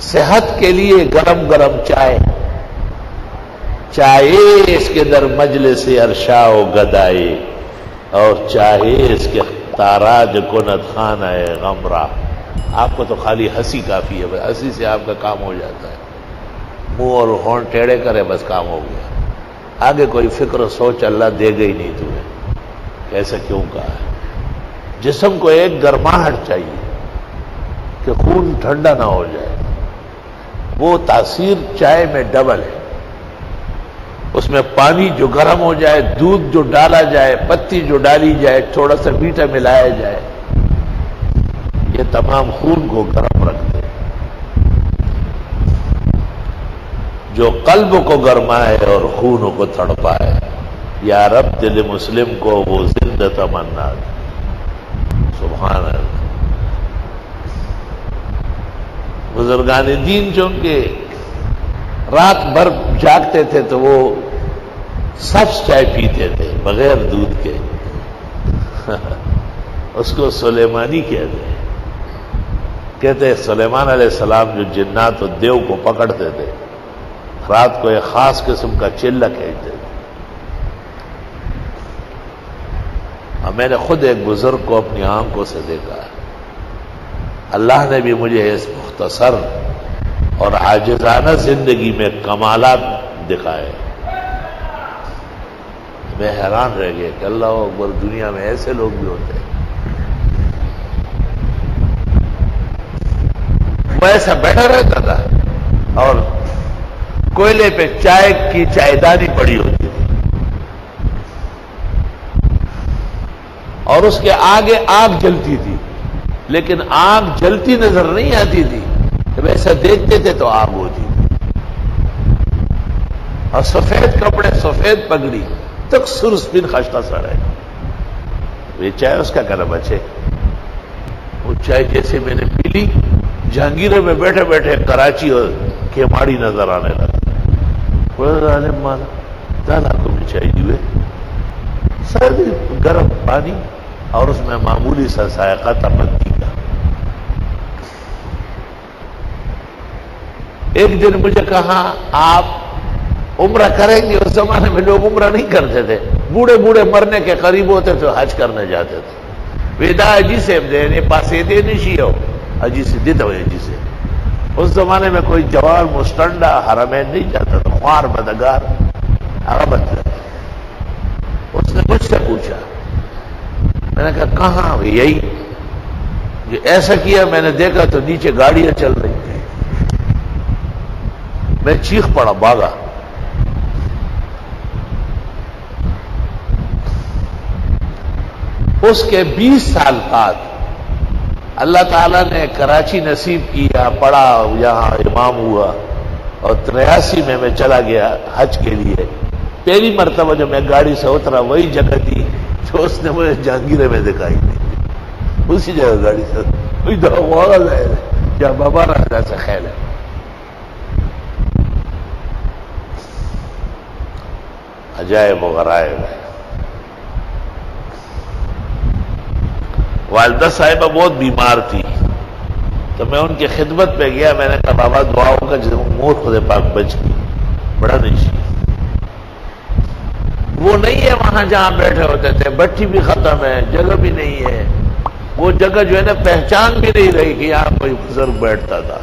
صحت کے لیے گرم گرم چائے، چاہے اس کے در مجلس عرشا و گدائے، اور چاہے اس کے تاراج کند خانہ غمرہ۔ آپ کو تو خالی ہنسی کافی ہے، بس ہنسی سے آپ کا کام ہو جاتا ہے، منہ اور ہونٹ ٹیڑھے کرے بس کام ہو گیا، آگے کوئی فکر و سوچ اللہ دے گئی نہیں تمہیں، کیسا کیوں کہا ہے؟ جسم کو ایک گرماہٹ چاہیے کہ خون ٹھنڈا نہ ہو جائے، وہ تاثیر چائے میں ڈبل ہے، اس میں پانی جو گرم ہو جائے، دودھ جو ڈالا جائے، پتی جو ڈالی جائے، تھوڑا سا میٹھا ملایا جائے، یہ تمام خون کو گرم رکھتے ہیں۔ جو قلب کو گرمائے اور خون کو تڑپائے، یا رب دل مسلم کو وہ زندہ تمنا دے۔ سبحان اللہ۔ بزرگان دین چونکہ رات بھر جاگتے تھے تو وہ سبز چائے پیتے تھے بغیر دودھ کے، اس کو سلیمانی کہتے ہیں۔ کہتے ہیں سلیمان علیہ السلام جو جنات و دیو کو پکڑتے تھے، رات کو ایک خاص قسم کا چلہ کھینچتے تھے۔ اور میں نے خود ایک بزرگ کو اپنی آنکھوں سے دیکھا ہے۔ اللہ نے بھی مجھے اس مختصر اور عاجزانہ زندگی میں کمالات دکھائے، میں حیران رہ گیا کہ اللہ اکبر، دنیا میں ایسے لوگ بھی ہوتے ہیں۔ وہ ایسا بیٹھا رہتا تھا اور کوئلے پہ چائے کی چائےدانی پڑی ہوتی تھی، اور اس کے آگے آگ جلتی تھی، لیکن آگ جلتی نظر نہیں آتی تھی، جب ایسا دیکھتے تھے تو آگ ہوتی تھی، اور سفید کپڑے، سفید پگڑی، تک سرسپن خشتا سڑ ہے۔ یہ چائے اس کا کہنا بچے، وہ چائے جیسے میں نے پی لی، جہانگیروں میں بیٹھے بیٹھے کراچی اور کیماڑی نظر آنے لگا۔ دانا کو بھی چائے دیوے، سرد گرم پانی، اور اس میں معمولی سا ذائقہ تمدنی کا۔ ایک دن مجھے کہا آپ عمرہ کریں گے؟ اس زمانے میں لوگ عمرہ نہیں کرتے تھے، بوڑھے بوڑھے مرنے کے قریب ہوتے تو حج کرنے جاتے تھے۔ ویدا اجی سے دینے پاسے دے نشی ہو اجی سے دیتا ہوئے اجی سے۔ اس زمانے میں کوئی جوان مستنڈا حرمین نہیں جاتا تھا، خوار بدگار عربت۔ اس نے مجھ سے پوچھا، میں نے کہا کہاں؟ یہی جو ایسا کیا میں نے دیکھا تو نیچے گاڑیاں چل رہی تھیں، میں چیخ پڑا، بھاگا۔ اس کے 20 سال بعد اللہ تعالیٰ نے کراچی نصیب کیا، پڑھا، یہاں امام ہوا، اور 83 میں چلا گیا حج کے لیے۔ پہلی مرتبہ جب میں گاڑی سے اترا وہی جگہ تھی جو اس نے مجھے جہانگیرے میں دکھائی تھی، اسی جگہ گاڑی سے جہاں بابا راجا سے خیال ہے۔ عجائب و غرائب ہے۔ والدہ صاحبہ بہت بیمار تھی تو میں ان کی خدمت پہ گیا، میں نے کہا بابا دعاؤں کا جسے مور خود پاک بچ گئی، بڑا نہیں، وہ نہیں ہے وہاں جہاں بیٹھے ہوتے تھے، بٹھی بھی ختم ہے، جگہ بھی نہیں ہے، وہ جگہ جو ہے نا پہچان بھی نہیں رہی کہ یہاں کوئی بزرگ بیٹھتا تھا۔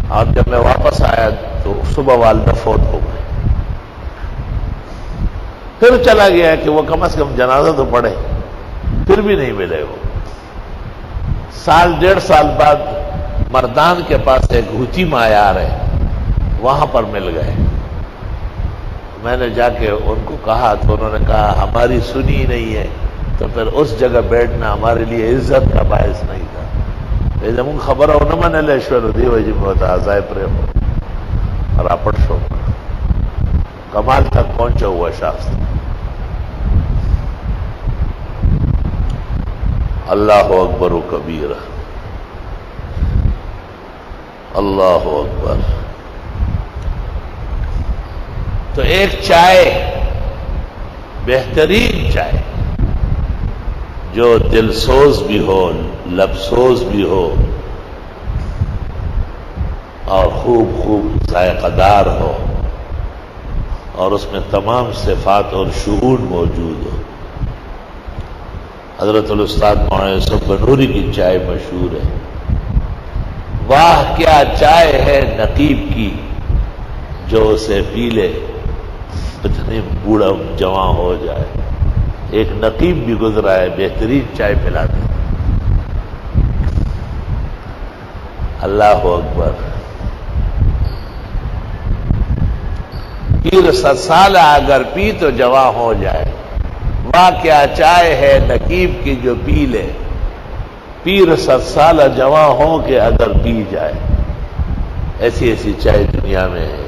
اور جب میں واپس آیا تو صبح والدہ فوت ہو گئی۔ پھر چلا گیا کہ وہ کم از کم جنازہ تو پڑھے، پھر بھی نہیں ملے وہ۔ سال 1.5 سال بعد مردان کے پاس ایک ہوتی معیار ہے، وہاں پر مل گئے۔ میں نے جا کے ان کو کہا تو انہوں نے کہا ہماری سنی نہیں ہے، تو پھر اس جگہ بیٹھنا ہمارے لیے عزت کا باعث نہیں تھا۔ جب خبر ہو نہ من ایشور دیو جی بہت آزائے پریم اور اپڑ شو کمال تک پہنچا ہوا شخص۔ اللہ اکبر و کبیرہ، اللہ اکبر۔ تو ایک چائے، بہترین چائے جو دل سوز بھی ہو، لب سوز بھی ہو، اور خوب خوب ذائقہ دار ہو اور اس میں تمام صفات اور شعور موجود ہو۔ حضرت الاستاذ مولانا یوسف بنوری کی چائے مشہور ہے، واہ کیا چائے ہے نقیب کی، جو اسے پی لے اتنے بوڑھا جوان ہو جائے۔ ایک نقیب بھی گزرا ہے، بہترین چائے پلاتے۔ اللہ اکبر۔ پیر 100 سال اگر پی تو جوان ہو جائے، واہ کیا چائے ہے نقیب کی جو پی لے، پیر 100 سال جوان ہو کے اگر پی جائے۔ ایسی ایسی چائے دنیا میں ہے۔